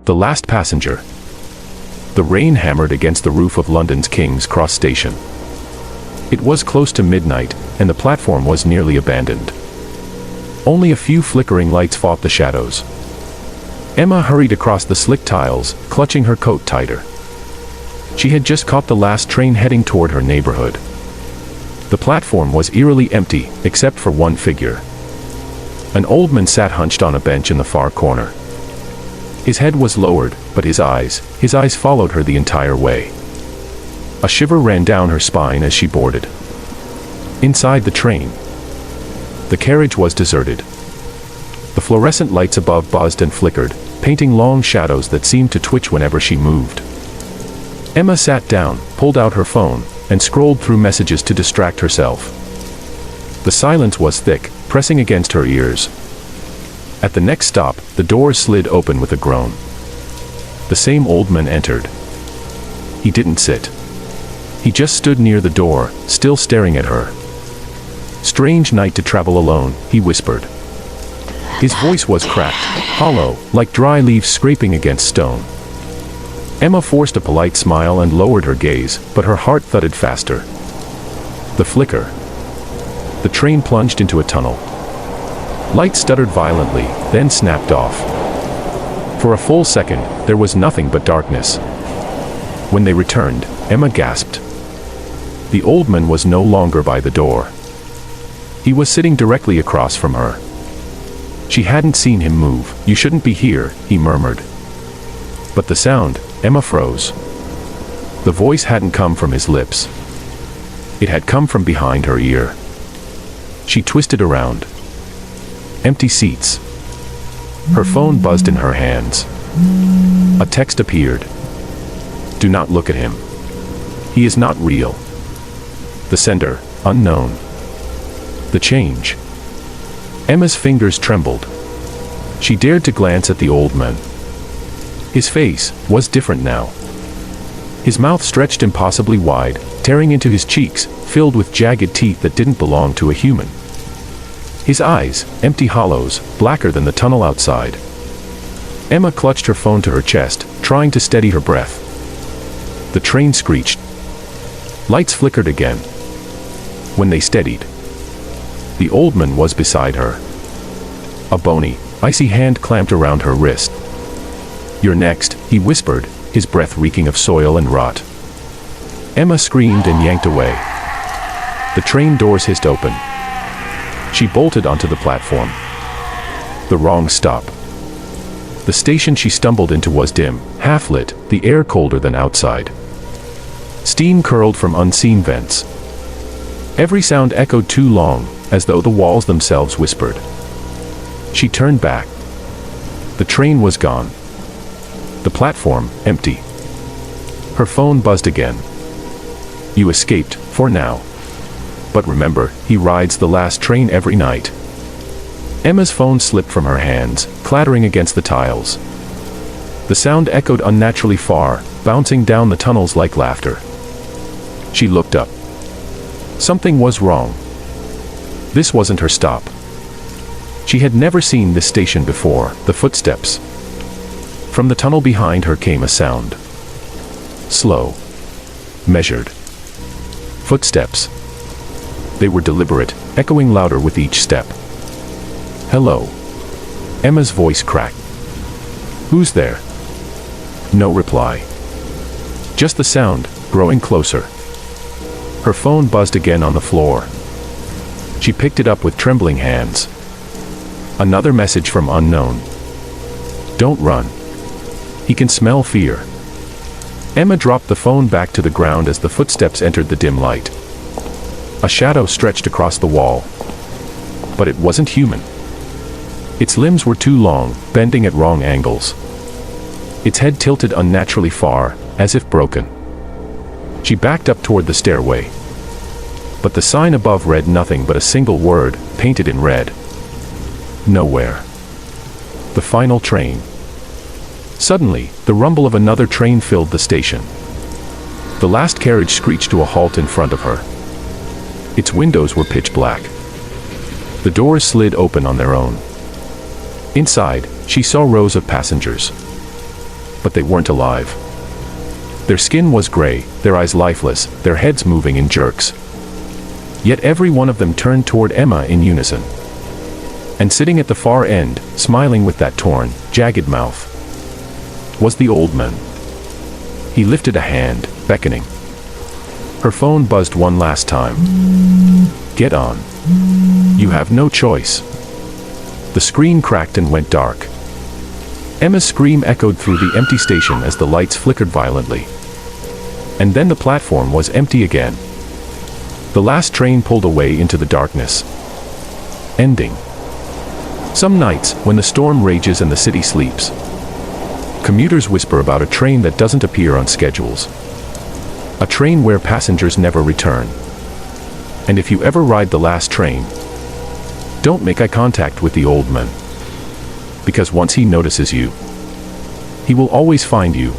The last passenger. The rain hammered against the roof of London's King's Cross station. It was close to midnight, and the platform was nearly abandoned. Only a few flickering lights fought the shadows. Emma hurried across the slick tiles, clutching her coat tighter. She had just caught the last train heading toward her neighborhood. The platform was eerily empty, except for one figure. An old man sat hunched on a bench in the far corner. His head was lowered, but his eyes followed her the entire way. A shiver ran down her spine as she boarded. Inside the train, the carriage was deserted. The fluorescent lights above buzzed and flickered, painting long shadows that seemed to twitch whenever she moved. Emma sat down, pulled out her phone, and scrolled through messages to distract herself. The silence was thick, pressing against her ears. At the next stop, the doors slid open with a groan. The same old man entered. He didn't sit. He just stood near the door, still staring at her. "Strange night to travel alone," he whispered. His voice was cracked, hollow, like dry leaves scraping against stone. Emma forced a polite smile and lowered her gaze, but her heart thudded faster. The flicker. The train plunged into a tunnel. Light stuttered violently, then snapped off. For a full second, there was nothing but darkness. When they returned, Emma gasped. The old man was no longer by the door. He was sitting directly across from her. She hadn't seen him move. "You shouldn't be here," he murmured. But the sound, Emma froze. The voice hadn't come from his lips. It had come from behind her ear. She twisted around. Empty seats. Her phone buzzed in her hands. A text appeared. "Do not look at him. He is not real." The sender, unknown. The change. Emma's fingers trembled. She dared to glance at the old man. His face was different now. His mouth stretched impossibly wide, tearing into his cheeks, filled with jagged teeth that didn't belong to a human. His eyes, empty hollows, blacker than the tunnel outside. Emma clutched her phone to her chest, trying to steady her breath. The train screeched. Lights flickered again. When they steadied, the old man was beside her. A bony, icy hand clamped around her wrist. "You're next," he whispered, his breath reeking of soil and rot. Emma screamed and yanked away. The train doors hissed open. She bolted onto the platform. The wrong stop. The station she stumbled into was dim, half-lit, the air colder than outside. Steam curled from unseen vents. Every sound echoed too long, as though the walls themselves whispered. She turned back. The train was gone. The platform, empty. Her phone buzzed again. "You escaped, for now. But remember, he rides the last train every night." Emma's phone slipped from her hands, clattering against the tiles. The sound echoed unnaturally far, bouncing down the tunnels like laughter. She looked up. Something was wrong. This wasn't her stop. She had never seen this station before. The footsteps. From the tunnel behind her came a sound. Slow. Measured. Footsteps. They were deliberate, echoing louder with each step. "Hello." Emma's voice cracked. "Who's there?" No reply. Just the sound, growing closer. Her phone buzzed again on the floor. She picked it up with trembling hands. Another message from unknown. "Don't run. He can smell fear." Emma dropped the phone back to the ground as the footsteps entered the dim light. A shadow stretched across the wall. But it wasn't human. Its limbs were too long, bending at wrong angles. Its head tilted unnaturally far, as if broken. She backed up toward the stairway. But the sign above read nothing but a single word, painted in red. Nowhere. The final train. Suddenly, the rumble of another train filled the station. The last carriage screeched to a halt in front of her. Its windows were pitch black. The doors slid open on their own. Inside, she saw rows of passengers. but they weren't alive. Their skin was gray, their eyes lifeless, their heads moving in jerks. Yet every one of them turned toward Emma in unison. And sitting at the far end, smiling with that torn, jagged mouth, was the old man. He lifted a hand, beckoning. Her phone buzzed one last time. "Get on. You have no choice." The screen cracked and went dark. Emma's scream echoed through the empty station as the lights flickered violently. And then the platform was empty again. The last train pulled away into the darkness. Ending. Some nights, when the storm rages and the city sleeps, commuters whisper about a train that doesn't appear on schedules. A train where passengers never return. And if you ever ride the last train, don't make eye contact with the old man. Because once he notices you, he will always find you.